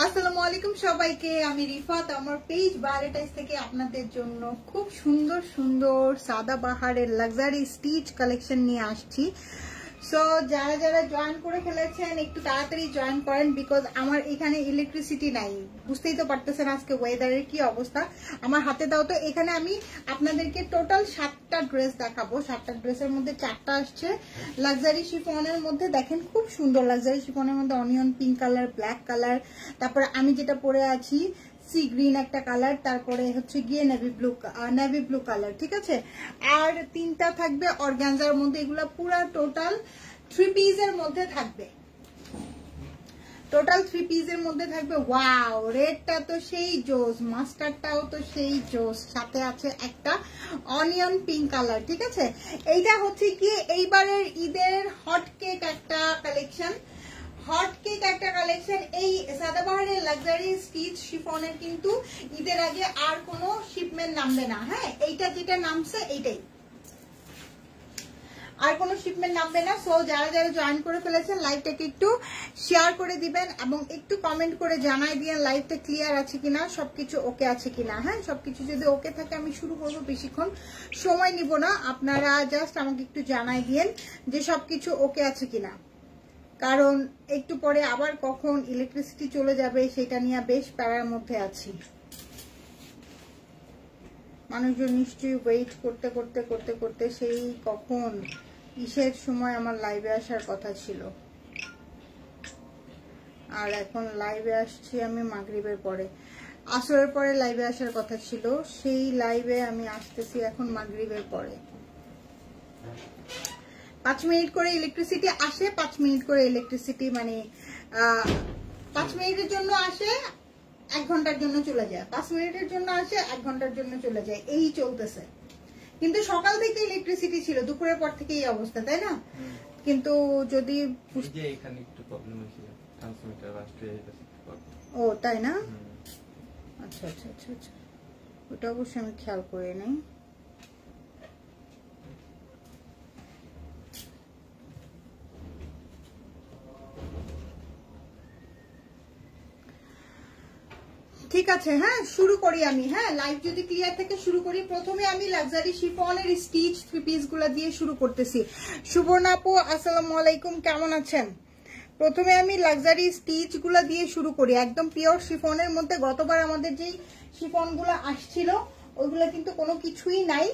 আসসালামু আলাইকুম সবাইকে, আমি রিফাত। আমার পেজ বায়োলেটাইজ থেকে আপনাদের জন্য খুব সুন্দর সুন্দর সাদাবাহারের লাক্সারি স্টিচ কালেকশন নিয়ে আসছি। সো যারা যারা জয়েন করে ফেলেছেন একটু তাড়াতাড়ি জয়েন করেন, বিকজ আমার এখানে ইলেকট্রিসিটি নাই। বুঝতেই তো পারতেছেন আজকে ওয়েদারের কি অবস্থা। আমার হাতে দাও তো। এখানে আমি আপনাদেরকে টোটাল 7টা ড্রেস দেখাবো। 7টা ড্রেসের মধ্যে 4টা আসছে লাক্সারি শিফনের মধ্যে। দেখেন খুব সুন্দর লাক্সারি শিফনের মধ্যে onion pink colour, black colour, তারপরে আমি যেটা পরে আছি সি গ্রিন একটা কালার, তারপরে হচ্ছে গিয়ে নেভি ব্লু কালার, ঠিক আছে। আর 3টা থাকবে অর্গানজার মধ্যে। এগুলা পুরা টোটাল 3 পিসের মধ্যে থাকবে। টোটাল 3 পিসের মধ্যে থাকবে। ওয়াও, রেডটা তো সেই জোস, মাস্টার্ডটাও তো সেই জোস, সাথে আছে একটা অনিয়ন পিঙ্ক কালার, ঠিক আছে। এইটা হচ্ছে কি এইবারের ঈদের হট কেক একটা কালেকশন। এই সাদাবাহারের লাক্সারি স্টিচ শিফনের কিন্তু ঈদের আগে আর কোনো শিপমেন্ট নামবে না। হ্যাঁ, এইটা যেটা নামছে এইটাই, আর কোনো শিপমেন্ট নামবে না। সো যারা যারা জয়েন করে ফেলেছেন লাইভটাকে একটু শেয়ার করে দিবেন এবং একটু কমেন্ট করে জানাই দিবেন লাইভটা ক্লিয়ার আছে কিনা, সবকিছু ওকে আছে কিনা। হ্যাঁ, সবকিছু যদি ওকে থাকে আমি শুরু করবো, বেশিক্ষণ সময় নিব না। আপনারা জাস্ট আমাকে একটু জানাই দিয়েন যে সবকিছু ওকে আছে কিনা, কারণ একটু পরে আবার কখন ইলেকট্রিসিটি চলে যাবে সেটা নিয়ে বেশ প্যারার মধ্যে আছি। মানুষজন নিশ্চয়ই ওয়েট করতে করতে করতে করতে সেই কখন ইসের সময় আমার লাইভে আসার কথা ছিল, আর এখন লাইভে আসছি আমি মাগরিবের পরে। আসরের পরে লাইভে আসার কথা ছিল, সেই লাইভে আমি আসতেছি এখন মাগরিবের পরে। 5 মিনিট করে ইলেকট্রিসিটি আসে, 5 মিনিট করে ইলেকট্রিসিটি মানে 5 মিনিটের জন্য আসে, 1 ঘন্টার জন্য চলে যায়। 5 মিনিটের জন্য আসে, 1 ঘন্টার জন্য চলে যায়, এই চলতেছে। কিন্তু সকাল থেকে ইলেকট্রিসিটি ছিল, দুপুরের পর থেকে এই অবস্থা, তাই না? কিন্তু যদি এখানে একটু প্রবলেম হয়েছিল, ট্রান্সমিটার বাস্ট হয়ে গেছে। ও তাই না? আচ্ছা আচ্ছা আচ্ছা আচ্ছা, ওটা অবশ্যই আমি খেয়াল করে নাই। ঠিক আছে, হ্যাঁ শুরু করি আমি। হ্যাঁ, লাইভ যদি ক্লিয়ার থাকে শুরু করি। প্রথমে আমি লাক্সারি শিফনের স্টিচ 3 পিস গুলা দিয়ে শুরু করতেছি। সুবর্ণা আপু আসসালামু আলাইকুম, কেমন আছেন? প্রথমে আমি লাক্সারি স্টিচ গুলা দিয়ে শুরু করি, একদম পিওর শিফনের মধ্যে। গতবার আমাদের যেই শিফন গুলা আসছিল ওইগুলা কিন্তু কোনো কিছুই নাই।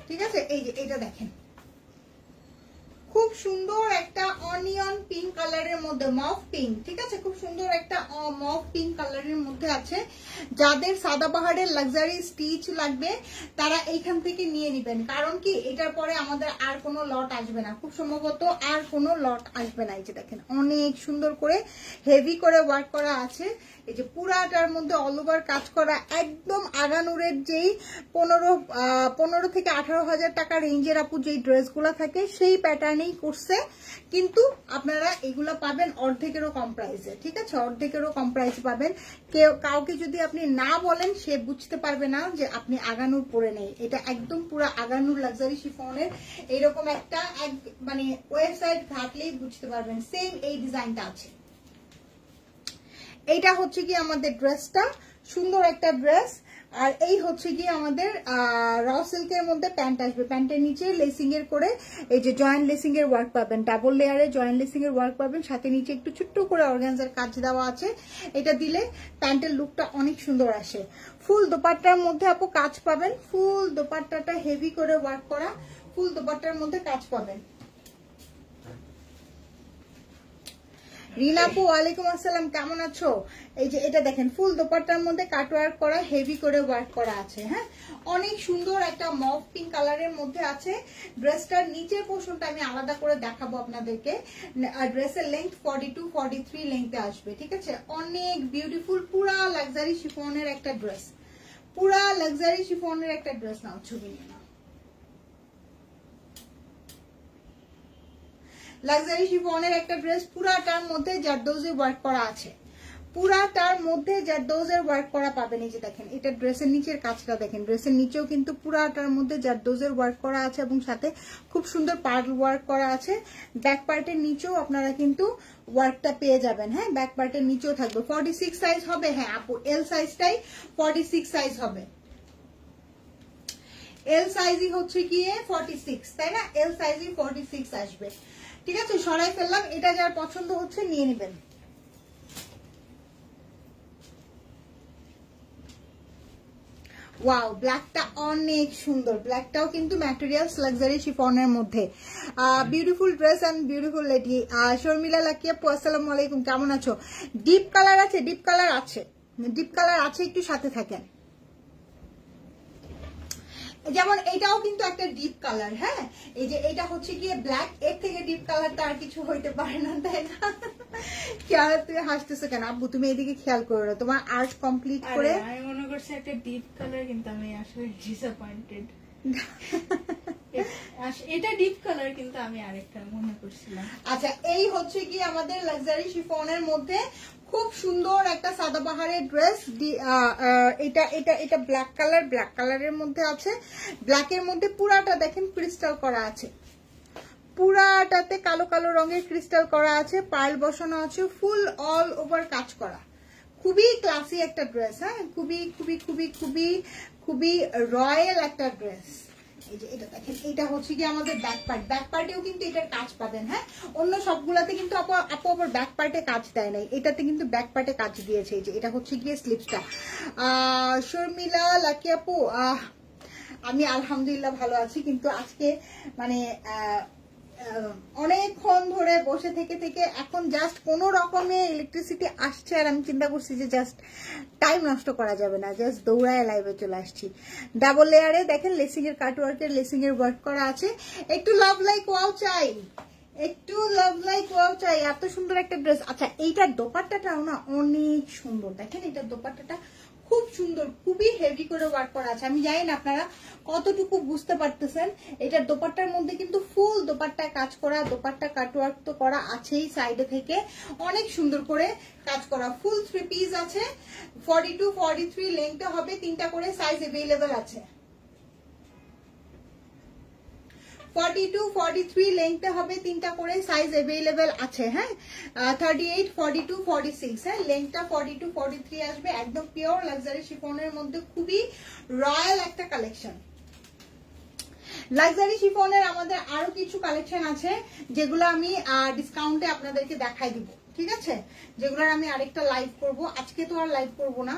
ঠিক আছে, এই যে এটা দেখেন, খুব সুন্দর একটা অনিয়ন পিঙ্ক কালারের মধ্যে, মফ পিঙ্ক, ঠিক আছে। খুব সুন্দর একটা মফ পিঙ্ক কালারের মধ্যে আছে। যাদের সাদাবাহারের লাক্সারি স্টিচ লাগবে তারা এইখান থেকে নিয়ে নেবেন, কারণ কি এটার পরে আমাদের আর কোনো লট আসবে না, খুব সম্ভবত আর কোনো লট আসবে না। এই যে দেখেন অনেক সুন্দর করে হেভি করে ওয়ার্ক করা আছে। এই যে পুরাটার মধ্যে অল ওভার কাজ করা, একদম আগানুরের যেই 15 থেকে 18,000 টাকা রেঞ্জের আপু যেই ড্রেসগুলো থাকে সেই প্যাটার্নেই করছে, কিন্তু আপনারা এগুলো পাবেন অর্ধেকেরও কম প্রাইসে, ঠিক আছে। অর্ধেকেরও কম প্রাইসে পাবেন। কাউকে যদি আপনি না বলেন সে বুঝতে পারবে না যে আপনি আগানুর পরে নেই। এটা একদম পুরো আগানুর লাক্সারি শিফনের এইরকম একটা মানে ওয়েবসাইট ঘাটলেই বুঝতে পারবেন। সেম এই ডিজাইনটা আছে। এইটা হচ্ছে কি আমাদের ড্রেসটা, সুন্দর একটা ড্রেস। আর এই হচ্ছে কি আমাদের র সিল্কের মধ্যে প্যান্ট আসবে। প্যান্টের নিচে লেসিং এর করে এই যে জয়েন্ট লেসিং এর ওয়ার্ক পাবেন, ডাবল লেয়ারে জয়েন্ট লেসিং এর ওয়ার্ক পাবেন, সাথে নিচে একটু ছোট্ট করে অর্গানজার কাজ দেওয়া আছে। এটা দিলে প্যান্টের লুকটা অনেক সুন্দর আসে। ফুল দোপাট্টার মধ্যে আপু কাজ পাবেন, ফুল দোপাট্টাটা হেভি করে ওয়ার্ক করা, ফুল দোপাট্টার মধ্যে কাজ পাবেন। রিনাপু ওয়ালাইকুম আসসালাম, কেমন আছো? এই যে এটা দেখেন ফুল দোপাট্টার মধ্যে কাট ওয়ার্ক করা, হেভি করে ওয়ার্ক করা আছে। হ্যাঁ, অনেক সুন্দর একটা মভ পিঙ্ক কালারের মধ্যে আছে। ড্রেসটার নিচের পোর্শনটা আমি আলাদা করে দেখাবো আপনাদেরকে। ড্রেসের লেন্থ 42-43 লেন্থে আসবে, ঠিক আছে। অনেক বিউটিফুল, পুরা লাক্সারি শিফনের একটা ড্রেস, পুরা লাক্সারি শিফনের একটা ড্রেস। নাও ছবি নিয়ে নাও। লাক্সারি শিফনের একটা ড্রেস, পুরাটার মধ্যে জারদৌজি ওয়ার্ক করা আছে, পুরাটার মধ্যে জারদৌজের ওয়ার্ক করা পাবেন। এই যে দেখেন এটা ড্রেসের নিচের কাজটা দেখেন, ড্রেসের নিচেও কিন্তু পুরাটার মধ্যে জারদৌজের ওয়ার্ক করা আছে এবং সাথে খুব সুন্দর পার্ল ওয়ার্ক করা আছে। ব্যাক পার্টের নিচেও আপনারা কিন্তু ওয়ার্কটা পেয়ে যাবেন। হ্যাঁ, ব্যাক পার্টের নিচেও থাকবে। 46 সাইজ হবে। হ্যাঁ আপু, এল সাইজটাই 46 সাইজ হবে। এল সাইজই হচ্ছে গিয়ে 46, তাই না? এল সাইজই 46 আসবে। ঠিক আছে, সরাই ফেললাম। এটা যার পছন্দ হচ্ছে নিয়ে নেবেন। ওয়াও, ব্ল্যাকটা অনেক সুন্দর। ব্ল্যাকটাও কিন্তু ম্যাটেরিয়ালস লাক্সারি শিফনের মধ্যে। Beautiful dress and beautiful lady. Sharmila Lucky আপু, আসসালামু আলাইকুম, কেমন আছো? ডিপ কালার আছে, ডিপ কালার আছে, ডিপ কালার আছে, একটু সাথে থাকেন। যেমন এটাও কিন্তু একটা ডিপ কালার। হ্যাঁ, এই যে এটা হচ্ছে গিয়ে ব্ল্যাক, এর থেকে ডিপ কালারটা আর কিছু হইতে পারে না, তাই না? খেয়াল, তুই হাসতেছো কেন আব্বু? তুমি এদিকে খেয়াল করো, তোমার আর্ট কমপ্লিট করে। আমি মনে করছি একটা ডিপ কালার, কিন্তু আমি আসলে ডিসঅ্যাপয়েন্টেড। এটা ডিপ কালার, কিন্তু আমি আরেকটা মনে করছিলাম। আচ্ছা, এই হচ্ছে কি আমাদের লাক্সারি শিফনের মধ্যে খুব সুন্দর একটা সাদাবাহারের ড্রেস। এটা এটা এটা ব্ল্যাক কালার, ব্ল্যাক কালারের মধ্যে আছে। ব্ল্যাকের মধ্যে পুরাটা দেখেন ক্রিস্টাল করা আছে, পুরাটাতে কালো কালো রঙের ক্রিস্টাল করা আছে, পার্ল বসানো আছে, ফুল অল ওভার কাজ করা। খুবই ক্লাসি একটা ড্রেস। হ্যাঁ, খুবই খুবই খুবই খুবই খুবই রয়্যাল একটা ড্রেস। এই যে এটা দেখেন, এটা হচ্ছে কি আমাদের ব্যাক পার্ট। ব্যাক পার্টেও কিন্তু এটার কাজ পাবেন। হ্যাঁ, অন্য সবগুলাতে কিন্তু আপু আবার ব্যাক পার্টে কাজ দেয় নাই, এটাতে কিন্তু ব্যাক পার্টে কাজ দিয়েছে। এই যে এটা হচ্ছে গিয়ে স্লিপসটা। শর্মিলা লাকি আপু, আমি আলহামদুলিল্লাহ ভালো আছি, কিন্তু আজকে মানে অনেকক্ষণ ধরে বসে থেকে থেকে এখন জাস্ট কোন রকমে ইলেকট্রিসিটি আসছে, আর আমি চিন্তা করছি যে জাস্ট টাইম নষ্ট করা যাবে না, জাস্ট দৌড়ায় লাইভে চলে আসছি। ডাবল লেয়ারে দেখেন লেসিং এর কাটওয়ার্কের লেসিং এর ওয়ার্ক করা আছে। একটু লাভ লাইক ওয়াও চাই, একটু লাভ লাইক ওয়াও চাই। এত সুন্দর একটা ড্রেস। আচ্ছা, এইটার দোপাট্টাটাও না অনেক সুন্দর। দেখেন এটার দোপাট্টাটা খুব সুন্দর, খুবই হেভি করে ওয়ার্ক করা আছে। আমি জানি না আপনারা কতটুকু বুঝতে পারতেছেন। এটার দোপাট্টার মধ্যে কিন্তু ফুল দোপাট্টায় কাজ করা, দোপাট্টা কাটওয়ার্ক তো করা আছেই, সাইডে থেকে অনেক সুন্দর করে কাজ করা। ফুল 3 পিস আছে। 42 43 লেন্থটা হবে, 3টা করে সাইজ अवेलेबल আছে। 42 43 লেন্থটা হবে, 3টা করে সাইজ अवेलेबल আছে। হ্যাঁ, 38 42 46। হ্যাঁ, লেন্থটা 42 43 আসবে। একদম পিওর লাক্সারি শিফনের মধ্যে খুবই রয়্যাল একটা কালেকশন। লাক্সারি শিফনের আমাদের আরো কিছু কালেকশন আছে, যেগুলো আমি ডিসকাউন্টে আপনাদেরকে দেখাই দিব। ঠিক আছে, যেগুলোর আমি আরেকটা লাইভ করব। আজকে তো আর লাইভ করব না,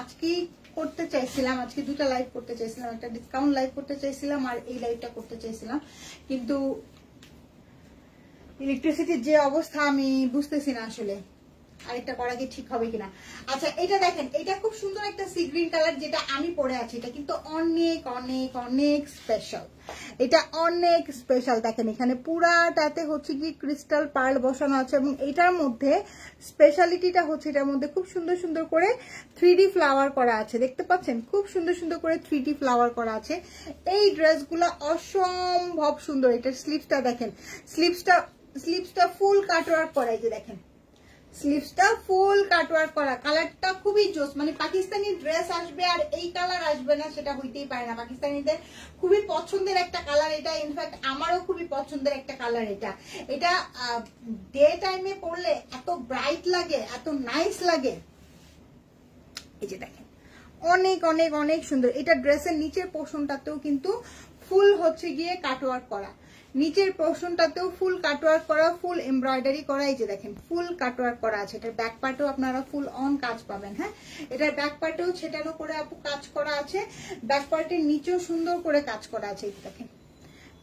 আজকেই করতে চাইছিলাম, আজকে 2টা লাইভ করতে চাইছিলাম, একটা ডিসকাউন্ট লাইভ করতে চাইছিলাম আর এই লাইভটা করতে চাইছিলাম, কিন্তু ইলেকট্রিসিটির যে অবস্থা আমি বুঝতেছি না আসলে আরেকটা করা কি ঠিক হবে কিনা। আচ্ছা, এটা দেখেন, এটা খুব সুন্দর একটা সি গ্রিন কালার, যেটা আমি পরে আছি। এটা কিন্তু অনেক অনেক অনেক স্পেশাল, এটা অনেক স্পেশাল। দেখেন এখানে পুরাটাতে হচ্ছে কি ক্রিস্টাল পার্ল বসানো আছে, এবং এটার মধ্যে স্পেশালিটিটা হচ্ছে এটার মধ্যে খুব সুন্দর সুন্দর করে 3D ফ্লাওয়ার করা আছে। দেখতে পাচ্ছেন, খুব সুন্দর সুন্দর করে 3D ফ্লাওয়ার করা আছে। এই ড্রেসগুলো অসম্ভব সুন্দর। এটার স্লিভসটা দেখেন, স্লিভসটা ফুল কাটওয়ার্ক করা। এই যে দেখেন, স্লিভসটা ফুল কাটওয়ার্ক করা। কালারটা খুবই জোস। মানে পাকিস্তানি ড্রেস আসবে আর এই কালার আসবে না, সেটা হইতেই পারে না। পাকিস্তানিদের খুবই পছন্দের একটা কালার এটা, ইনফ্যাক্ট আমারও খুবই পছন্দের একটা কালার এটা। এটা ডে টাইমে পরলে এত ব্রাইট লাগে, এত নাইস লাগে। এই যে দেখেন, অনেক অনেক অনেক সুন্দর। এটা ড্রেসের নিচের পোর্শনটাতেও কিন্তু ফুল হচ্ছে গিয়ে কাটওয়ার্ক করা, নিচের পোর্শনটাতেও ফুল কাটওয়ার্ক করা, ফুল এমব্রয়ডারি করা। এই যে দেখেন, ফুল কাটওয়ার্ক করা আছে। এটার ব্যাক পার্টেও আপনারা ফুল অন কাজ পাবেন। হ্যাঁ, এটার ব্যাক পার্টেও ছেটানো করে আপু কাজ করা আছে। ব্যাক পার্টের নিচেও সুন্দর করে কাজ করা আছে। এই দেখেন,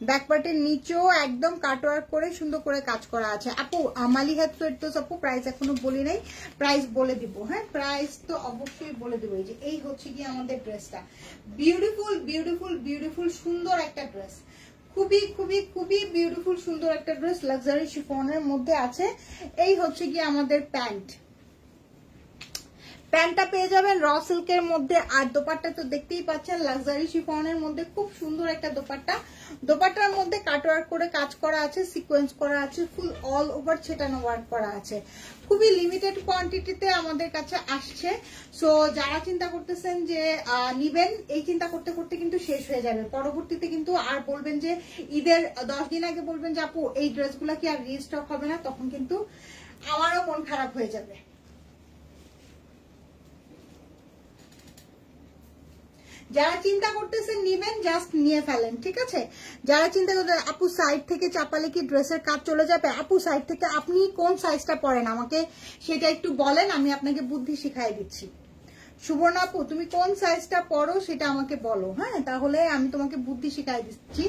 ব্যাক পার্টের নিচেও একদম কাটওয়ার্ক করে সুন্দর করে কাজ করা আছে। আপু মালিহাত ফেরদৌস আপু, প্রাইস এখনো বলি নাই, প্রাইস বলে দিব। হ্যাঁ, প্রাইস তো অবশ্যই বলে দেবো। এই যে এই হচ্ছে কি আমাদের ড্রেসটা, বিউটিফুল বিউটিফুল বিউটিফুল সুন্দর একটা ড্রেস, খুবই খুবই খুবই বিউটিফুল সুন্দর একটা ড্রেস লাক্সারি শিফনের মধ্যে আছে। এই হচ্ছে কি আমাদের প্যান্ট। প্যান্টটা পেয়ে যাবেন র সিল্কের মধ্যে, আর দোপাট্টা তো দেখতেই পাচ্ছেন লাক্সারি শিফনের মধ্যে খুব সুন্দর একটা দোপাট্টা। দোপাট্টার মধ্যে কাটওয়ার্ক করে কাজ করা আছে, সিকোয়েন্স করা আছে, ফুল অল ওভার ছেটানো ওয়ার্ক করা আছে। খুবই লিমিটেড কোয়ান্টিটিতে আমাদের কাছে আসছে। সো যারা চিন্তা করতেছেন যে নিবেন, এই চিন্তা করতে করতে কিন্তু শেষ হয়ে যাবে। পরবর্তীতে কিন্তু আর বলবেন যে ঈদের 10 দিন আগে বলবেন যে আপু এই ড্রেসগুলো কি আর রিস্টক হবে না, তখন কিন্তু আমারও মন খারাপ হয়ে যাবে। যারা চিন্তা করতেছেন নিবেন জাস্ট নিয়ে ফেলেন, ঠিক আছে? যারা চিন্তা করতেছেন আপু সাইড থেকে চাপালে কি ড্রেসের কাজ চলে যাবে, আপু সাইড থেকে আপনি কোন সাইজটা পরেন আমাকে সেটা একটু বলেন, আমি আপনাকে বুদ্ধি শিখাই দিচ্ছি। সুবর্ণা আপু তুমি কোন সাইজটা পরো সেটা আমাকে বলো, হ্যাঁ, তাহলে আমি তোমাকে বুদ্ধি শিখাই দিচ্ছি।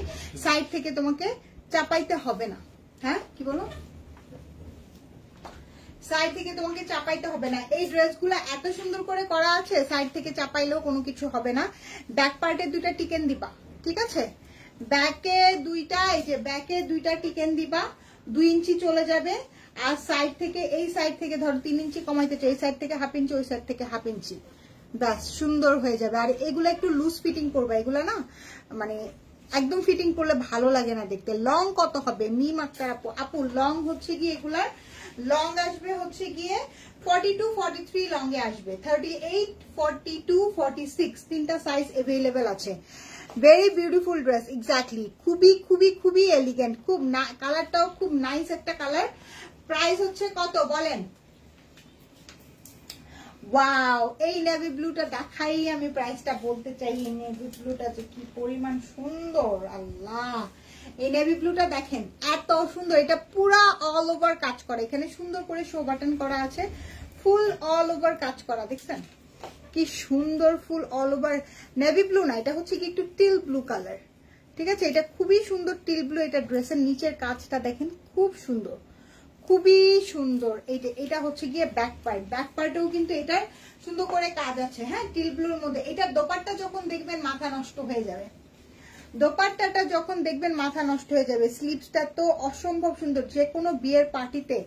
সাইড থেকে তোমাকে চাপাইতে হবে না। হ্যাঁ কি বলো? সাইড থেকে তোমাকে চাপাইতে হবে না। এই ড্রেসগুলো এত সুন্দর করে করা আছে, সাইড থেকে চাপাইলেও কোনো কিছু হবে না। ব্যাক পার্টে 2টা টিকেন দিবা, ঠিক আছে? ব্যাকে 2টা, এই যে ব্যাকে 2টা টিকেন দিবা, 2 ইঞ্চি চলে যাবে। আর সাইড থেকে, এই সাইড থেকে ধরো 3 ইঞ্চি কমাইতে চাই, এই সাইড থেকে 1/2 ইঞ্চি, ওই সাইড থেকে 1/2 ইঞ্চি, ব্যাস সুন্দর হয়ে যাবে। আর এগুলো একটু লুজ ফিটিং করবা, এগুলো না মানে একদম ফিটিং করলে ভালো লাগে না দেখতে। লং কত হবে মিম আক্তার আপু? আপু লং হচ্ছে গিয়ে এগুলার লং আসবে হচ্ছে গিয়ে 42, 43 লং এ আসবে, 38, 42, 46 তিনটা সাইজ अवेलेबल আছে। ভেরি বিউটিফুল ড্রেস, এক্স্যাক্টলি, খুবই খুবই খুবই এলিগেন্ট, খুব কালারটাও খুব নাইস একটা কালার। প্রাইস হচ্ছে কত বলেন? ওয়াও, এই নেভি ব্লুটা দেখাই আমি প্রাইসটা বলতে চাই। এই নেভি ব্লুটা যে কি পরিমাণ সুন্দর, আল্লাহ! এই নেভি ব্লুটা দেখেন এত সুন্দর, এটা পুরা অল ওভার কাজ করা, এখানে সুন্দর করে শো বাটন করা আছে, ফুল অল ওভার কাজ করা, দেখছেন কি সুন্দর ফুল অল ওভার। নেভি ব্লু না, এটা হচ্ছে কি একটু টিল ব্লু কালার, ঠিক আছে? এটা খুবই সুন্দর টিল ব্লু। এটা ড্রেসের নিচের কাজটা দেখেন খুব সুন্দর, খুবই সুন্দর। এটা হচ্ছে গিয়ে ব্যাক পার্ট, ব্যাক পার্টেও কিন্তু এটার সুন্দর করে কাজ আছে, হ্যাঁ, টিল ব্লুর মধ্যে। এটার দোপাট্টা যখন দেখবেন মাথা নষ্ট হয়ে যাবে, দোপাট্টাটা যখন দেখবেন মাথা নষ্ট হয়ে যাবে। স্লিভসটা তো অসম্ভব সুন্দর, যে কোনো বিয়ের পার্টিতে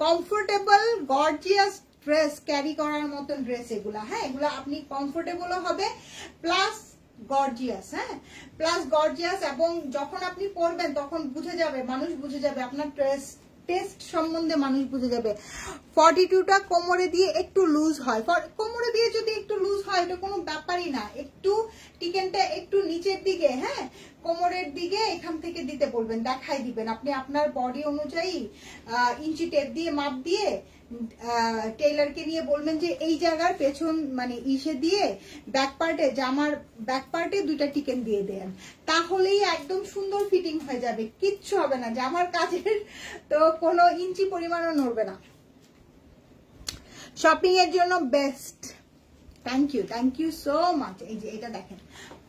কমফোর্টেবল গর্জিয়াস ড্রেস ক্যারি করার মতন ড্রেস এগুলা, হ্যাঁ, এগুলা আপনি কমফোর্টেবলও হবে প্লাস গর্জিয়াস, হ্যাঁ, প্লাস গর্জিয়াস। এবং যখন আপনি পরবেন তখন বুঝে যাবে, মানুষ বুঝে যাবে আপনার ড্রেস টেস্ট সম্বন্ধে, মানুষ বুঝে যাবে। 42টা কোমরে দিয়ে একটু লুজ হয়, কোমরে দিয়ে যদি একটু লুজ হয় এটা কোনো ব্যাপারই না, একটু টিকেনটা একটু নিচের দিকে, হ্যাঁ, কোমরের দিকে এখান থেকে দিতে বলবেন, দেখাই দিবেন আপনি আপনার বডি অনুযায়ী ইঞ্চি টেপ দিয়ে মাপ দিয়ে টেইলারকে নিয়ে বলবেন যে এই জায়গার পেছন মানে ইসে দিয়ে ব্যাক পার্টে, জামার ব্যাক পার্টে 2টা টিকেন দিয়ে দেন, তাহলেই একদম সুন্দর ফিটিং হয়ে যাবে, কিচ্ছু হবে না, জামার কাজের তো কোনো ইঞ্চি পরিমাণও নড়বে না। শপিং এর জন্য best. Thank you so much. এই যে এটা দেখেন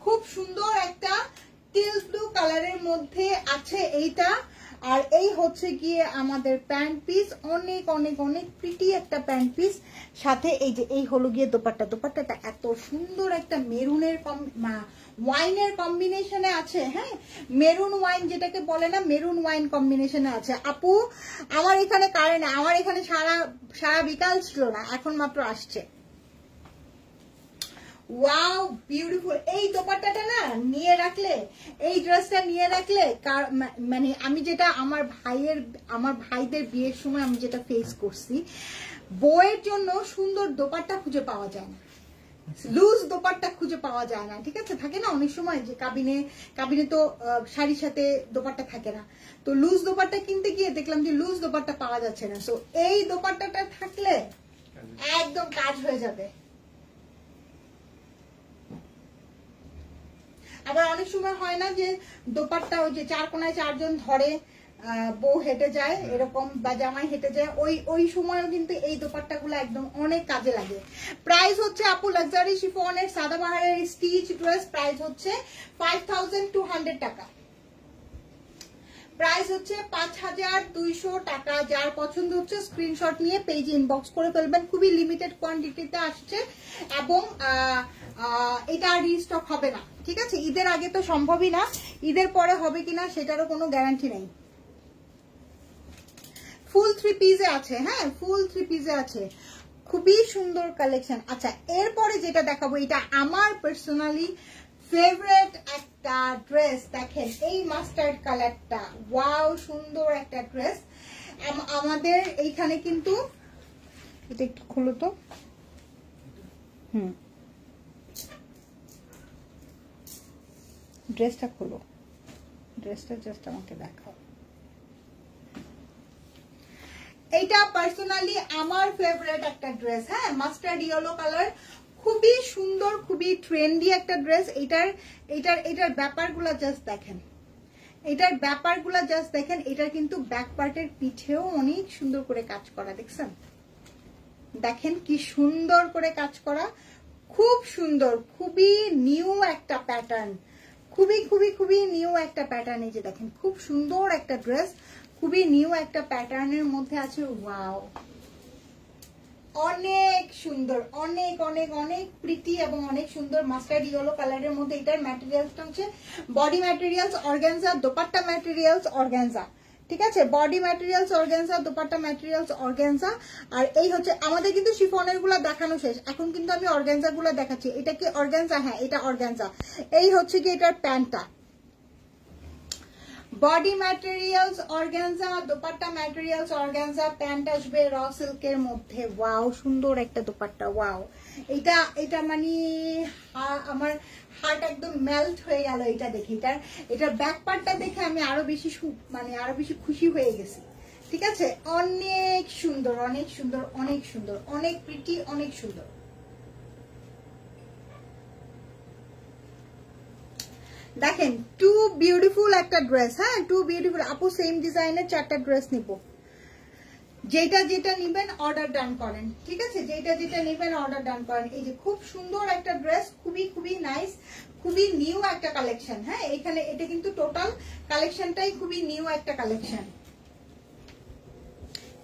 খুব সুন্দর একটা টিল ব্লু কালারের মধ্যে আছে এইটা। আর এই হচ্ছে গিয়ে আমাদের প্যান্ট পিস, অনেক অনেক অনেক প্রিটি একটা প্যান্ট পিস। সাথে এই যে এই হলো গিয়ে দোপাট্টা, দোপাট্টাটা এত সুন্দর একটা মেরুনের ওয়াইনের কম্বিনেশনে আছে, হ্যাঁ, মেরুন ওয়াইন যেটাকে বলে না, মেরুন ওয়াইন কম্বিনেশনে আছে। আপু আমার এখানে কারেন্ট, আমার এখানে সারা বিকাল ছিল না, এখন মাত্র আসছে। Wow beautiful. এই দোপাট্টাটা না নিয়ে রাখলে, এই ড্রেসটা নিয়ে রাখলে মানে আমি যেটা আমার ভাইদের বিয়ের সময় আমি যেটা ফেস করছি, বউয়ের জন্য সুন্দর দোপাট্টা খুঁজে পাওয়া যায় না, লুজ দোপাট্টা খুঁজে পাওয়া যায় না, ঠিক আছে? থাকে না অনেক সময় যে কাবিনে তো শাড়ির সাথে দোপাট্টা থাকে না, তো লুজ দোপাট্টা কিনতে গিয়ে দেখলাম যে লুজ দোপাট্টা পাওয়া যাচ্ছে না। সো এই দোপাট্টাটা থাকলে একদম কাজ হয়ে যাবে। আবার অনেক সময় হয় না যে দোপাট্টা ওই যে 4 কোণায় 4 জন ধরে বউ হেঁটে যায় এরকম, বা জামাই হেঁটে যায়, ওই সময়ও কিন্তু এই দোপাট্টাগুলো একদম অনেক কাজে লাগে। প্রাইস হচ্ছে আপু লাক্সারি শিফনের সাদাবাহারের স্টিচ ড্রেস প্রাইস হচ্ছে 5200 টাকা, প্রাইস হচ্ছে 5200 টাকা। যার পছন্দ হচ্ছে স্ক্রিনশট নিয়ে পেজে ইনবক্স করে ফেলবেন, খুবই লিমিটেড কোয়ান্টিটিতে আসছে এবং এটা রিস্টক হবে না, ঠিক আছে? ঈদের আগে তো সম্ভবই না, ঈদের পরে হবে কিনা সেটারও কোনো গ্যারান্টি নেই। ফুল 3 পিসে আছে, হ্যাঁ, ফুল 3 পিসে আছে, খুবই সুন্দর কালেকশন। আচ্ছা, এরপরে যেটা দেখাবো এটা আমার পার্সোনালি ফেভারিট একটা ড্রেস। দেখেন এই মাস্টার্ড কালারটা, ওয়াও সুন্দর একটা ড্রেস। আমাদের এইখানে কিন্তু এটা একটু খুলো তো, ড্রেসটা খুলো, ড্রেসটা জাস্ট আমাকে দেখাও। এইটা পার্সোনালি আমার ফেভারিট একটা ড্রেস। হ্যাঁ, মাস্টার্ড ইয়েলো কালার, খুবই সুন্দর, খুবই ট্রেন্ডি একটা ড্রেস। এটার ব্যাপারগুলো জাস্ট দেখেন, এটার ব্যাপারগুলো জাস্ট দেখেন। এটার কিন্তু ব্যাক পার্টের পিঠেও অনেক সুন্দর করে কাজ করা, দেখছেন? দেখেন কি সুন্দর করে কাজ করা, খুব সুন্দর, খুবই নিউ একটা প্যাটার্ন, খুবই খুবই খুবই নিউ একটা প্যাটার্ন। এই যে দেখেন খুব সুন্দর একটা ড্রেস, খুবই নিউ একটা প্যাটার্নের মধ্যে আছে। ওয়াও, অনেক সুন্দর, অনেক অনেক অনেক প্রিটি এবং অনেক সুন্দর মাস্টার্ড ইয়েলো কালারের মধ্যে। এটার ম্যাটেরিয়ালসটা হচ্ছে body materials organza, dupatta materials organza, ঠিক আছে? Body materials organza, dupatta materials organza. আর এই হচ্ছে আমাদের কিন্তু শিফনের গুলা দেখানো শেষ, এখন কিন্তু আমি অর্গানজা গুলা দেখাচ্ছি। এটা কি অর্গানজা? হ্যাঁ, এটা অর্গানজা। এই হচ্ছে কি এটার প্যান্টটা, body materials organza, dupatta materials organza, pant আসবে র সিল্কের মধ্যে। ওয়াও, সুন্দর একটা দোপাট্টা। ওয়াও, এটা মানে আমার হার্ট একদম মেল্ট হয়ে গেল এটা দেখে। এটার ব্যাক পার্টটা দেখে আমি আরো বেশি খুশি হয়ে গেছি, ঠিক আছে? অনেক সুন্দর, অনেক সুন্দর, অনেক সুন্দর, অনেক প্রিটি, অনেক সুন্দর। দেখেন টু বিউটিফুল একটা ড্রেস। হ্যাঁ, টু বিউটিফুল। আপু সেম ডিজাইনের 4টা ড্রেস নিব, যেটা যেটা নিবেন অর্ডার ডান করেন, ঠিক আছে? যেটা যেটা নিবেন অর্ডার ডান করেন। এই যে খুব সুন্দর একটা ড্রেস, খুবই খুবই নাইস, খুবই নিউ একটা কালেকশন। হ্যাঁ, এখানে এটা কিন্তু টোটাল কালেকশনটাই খুবই নিউ একটা কালেকশন।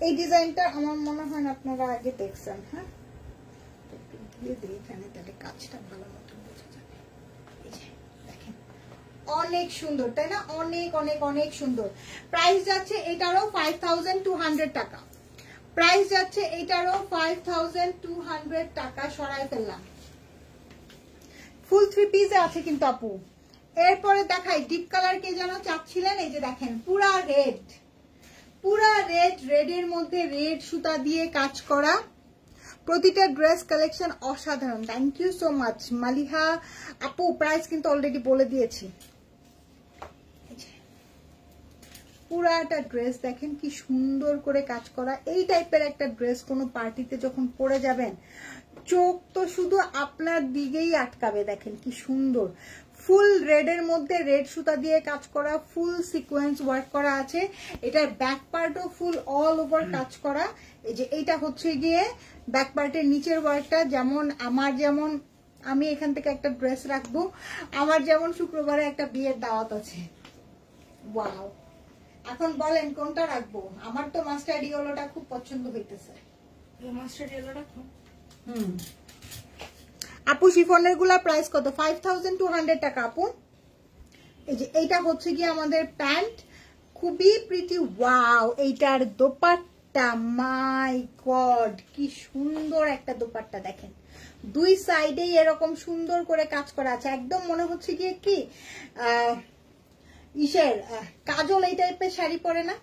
এই ডিজাইনটা আমার মনে হয় না আপনারা আগে দেখছেন। হ্যাঁ, এখানে তাহলে কাজটা ভালো মতো বোঝা যাবে। এই যে দেখেন অনেক সুন্দর, তাই না? অনেক অনেক অনেক সুন্দর। প্রাইস যাচ্ছে এটারও 5200 টাকা, প্রাইস যাচ্ছে এটারও 5200 টাকা। সরাই ফেললাম, ফুল 3 পিসে আছে কিন্তু আপু। এরপরে দেখাই ডিপ কালার কে যেন চাচ্ছিলেন। এই যে দেখেন পুরা রেড, পুরা রেড, রেডের মধ্যে রেড সুতা দিয়ে কাজ করা। প্রতিটা ড্রেস কালেকশন অসাধারণ। Thank you so much Maliha আপু। প্রাইস কিন্তু অলরেডি বলে দিয়েছি। পুরাটা ড্রেস দেখেন কি সুন্দর করে কাজ করা। এই টাইপের একটা ড্রেস কোনো পার্টিতে যখন পরে যাবেন, চোখ তো শুধু আপনার দিকেই আটকাবে। দেখেন কি সুন্দর, ফুল রেডের মধ্যে রেড সুতা দিয়ে কাজ করা, ফুল সিকোয়েন্স ওয়ার্ক করা আছে। এটার ব্যাক পার্টও ফুল অল ওভার কাজ করা। এই যে এইটা হচ্ছে গিয়ে ব্যাক পার্টের নিচের ওয়ার্কটা। যেমন আমি এখান থেকে একটা ড্রেস রাখবো, আমার যেমন শুক্রবারে একটা বিয়ের দাওয়াত আছে। ওয়াও, এখন বলেন কোনটা রাখবো? আমার তো মাস্টার্ড ইয়েলোটা খুব পছন্দ হইতেছে। মাস্টার্ড ইয়েলো রাখো। আপু শিফনের গুলা প্রাইস কত? 5200 টাকা আপু। এই যে এইটা হচ্ছে কি আমাদের প্যান্ট, খুবই প্রিটি। ওয়াও, এইটার দোপাট্টা, মাই গড কি সুন্দর একটা দোপাট্টা। দেখেন দুই সাইডেই এরকম সুন্দর করে কাজ করা আছে। একদম মনে হচ্ছে গিয়ে কি ইসের কাজল এই টাইপের শাড়ি পরে না,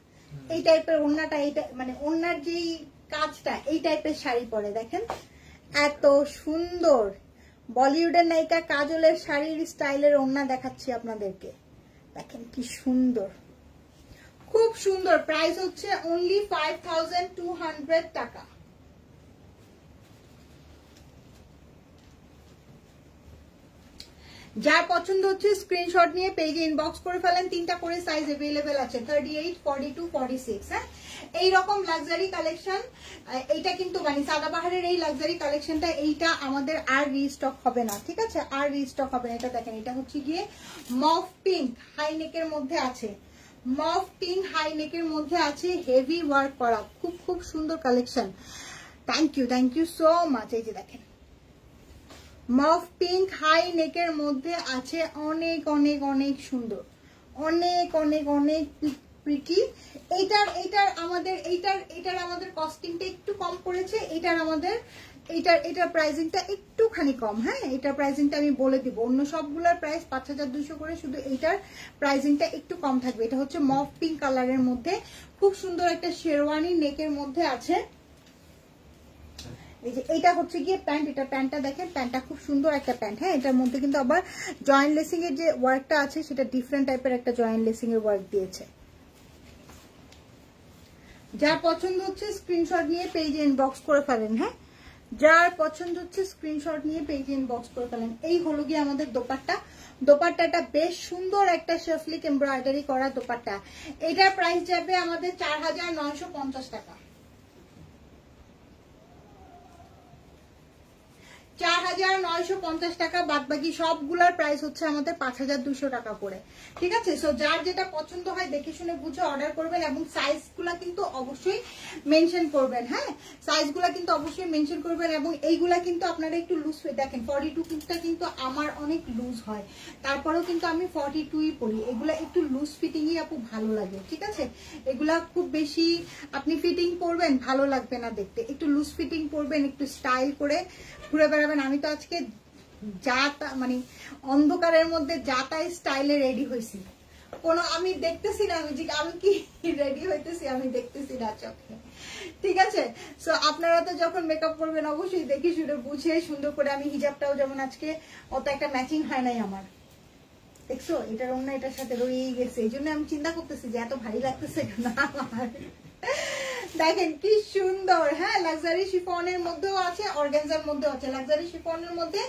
এই টাইপের ওড়নাটা, এইটা মানে ওড়নার যেই কাজটা এই টাইপের শাড়ি পরে। দেখেন এত সুন্দর, বলিউডের নায়িকা কাজলের শাড়ির স্টাইলের ওড়না দেখাচ্ছি আপনাদেরকে। দেখেন কি সুন্দর, খুব সুন্দর। প্রাইস হচ্ছে অনলি 5200 টাকা। যার পছন্দ হচ্ছে স্ক্রিনশট নিয়ে পেজে ইনবক্স করে ফেলেন। 3টা করে সাইজ अवेलेबल আছে, 38, 42, 46। হ্যাঁ, এইরকম লাক্সারি কালেকশন। এইটা কিন্তু মানে সাদাবাহারের এই লাক্সারি কালেকশনটা, এইটা আমাদের আর রিস্টক হবে না, ঠিক আছে? আর রিস্টক হবে না। এটা দেখেন, এটা হচ্ছে গিয়ে মফ পিঙ্ক হাই নেকের মধ্যে আছে, মফ পিঙ্ক হাই নেকের মধ্যে আছে, হেভি ওয়ার্ক করা, খুব খুব সুন্দর collection. Thank you so much. এই যে দেখেন মফ পিঙ্ক হাই নেকের মধ্যে আছে, অনেক অনেক অনেক সুন্দর, অনেক অনেক অনেক প্রিটি। এইটার আমাদের কস্টিংটা একটু কম পড়েছে, এটার প্রাইসিংটা একটুখানি কম। হ্যাঁ, এটার প্রাইসিংটা আমি বলে দিব, অন্য সবগুলোর প্রাইস 5200 করে, শুধু এইটার প্রাইসিংটা একটু কম থাকবে। এটা হচ্ছে মফ পিঙ্ক কালারের মধ্যে, খুব সুন্দর একটা শেরওয়ানি নেকের মধ্যে আছে। এই যে এইটা হচ্ছে গিয়ে প্যান্ট, এটা প্যান্টটা দেখেন, প্যান্টটা খুব সুন্দর একটা প্যান্ট। হ্যাঁ, এটার মধ্যে কিন্তু আবার জয়েন্ট লেসিং এর যে ওয়ার্কটা আছে সেটা ডিফারেন্ট টাইপের একটা জয়েন্ট লেসিং এর ওয়ার্ক দিয়েছে। যার পছন্দ হচ্ছে স্ক্রিনশট নিয়ে পেজে ইনবক্স করে ফেলেন। হ্যাঁ, যার পছন্দ হচ্ছে স্ক্রিনশট নিয়ে পেজে ইনবক্স করে ফেলেন। এই হলো গিয়ে আমাদের দোপাট্টাটা বেশ সুন্দর একটা শেফলিক এমব্রয়ডারি করা দোপাট্টা। এটার প্রাইস যাবে আমাদের 4950 টাকা। 4950 টাকা। বাদ বাকি সবগুলার প্রাইস হচ্ছে আমাদের 5200 টাকা করে। ঠিক আছে, সো যার যেটা পছন্দ হয় দেখে শুনে বুঝে অর্ডার করবেন, এবং সাইজগুলা কিন্তু অবশ্যই মেনশন করবেন। হ্যাঁ, সাইজগুলা কিন্তু অবশ্যই মেনশন করবেন, এবং এইগুলা কিন্তু আপনারা একটু লুজ দেখেন। 42টা কিন্তু আমার অনেক লুজ হয়, তারপরেও কিন্তু আমি 42ই পরি। এগুলা একটু লুজ ফিটিংই আপু ভালো লাগে। ঠিক আছে, এগুলা খুব বেশি আপনি ফিটিং পরবেন ভালো লাগবে না দেখতে, একটু লুজ ফিটিং পরবেন, একটু স্টাইল করে ঘুরে বেড়াবেন। আমি তো আজকে মানে অন্ধকারের মধ্যে যাতাই স্টাইলে রেডি হয়েছি, কোনো আমি দেখতেছি না আমি কি রেডি হইতেছি, আমি দেখতেছি না চোখে। ঠিক আছে, সো আপনারা তো যখন মেকআপ করবেন অবশ্যই দেখি শুনে বুঝে সুন্দর করে। আমি হিজাবটাও যেমন আজকে অত একটা ম্যাচিং হয় নাই আমার, দেখছো এটার অন্য এটার সাথে রয়েই গেছে, এই জন্য আমি চিন্তা করতেছি যে এত ভারী লাগতেছে কেন আমার। দেখেন কি সুন্দর। হ্যাঁ, লাক্সারি শিফনের মধ্যেও আছে, অর্গানজার মধ্যেও আছে। লাক্সারি শিফনের মধ্যে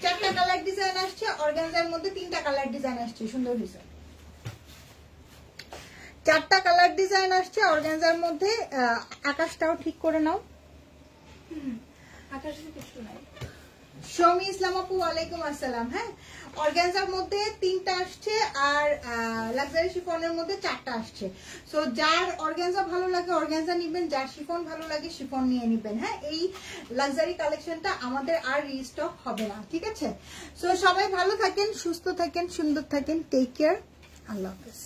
4টা কালার ডিজাইন আসছে, অর্গানজার মধ্যে 3টা কালার ডিজাইন আসছে। সুন্দর ডিজাইন, 4টা কালার ডিজাইন আসছে অর্গানজার মধ্যে। আকাশটাও ঠিক করে নাও। আকাশে কিছু নাই। শমি ইসলাম আপু ওয়ালাইকুম আসসালাম। হ্যাঁ, অর্গানজার মধ্যে 3টা আসছে, আর লাক্সারি শিফনের মধ্যে 4টা আসছে। সো যার অর্গানজা ভালো লাগে অর্গানজা নিবেন, যার শিফন ভালো লাগে শিফন নিয়ে নিবেন। হ্যাঁ, এই লাক্সারি কালেকশনটা আমাদের আর রিস্টক হবে না। ঠিক আছে, সো সবাই ভালো থাকেন, সুস্থ থাকেন, সুন্দর থাকেন। টেক কেয়ার, আল্লাহ হাফেজ।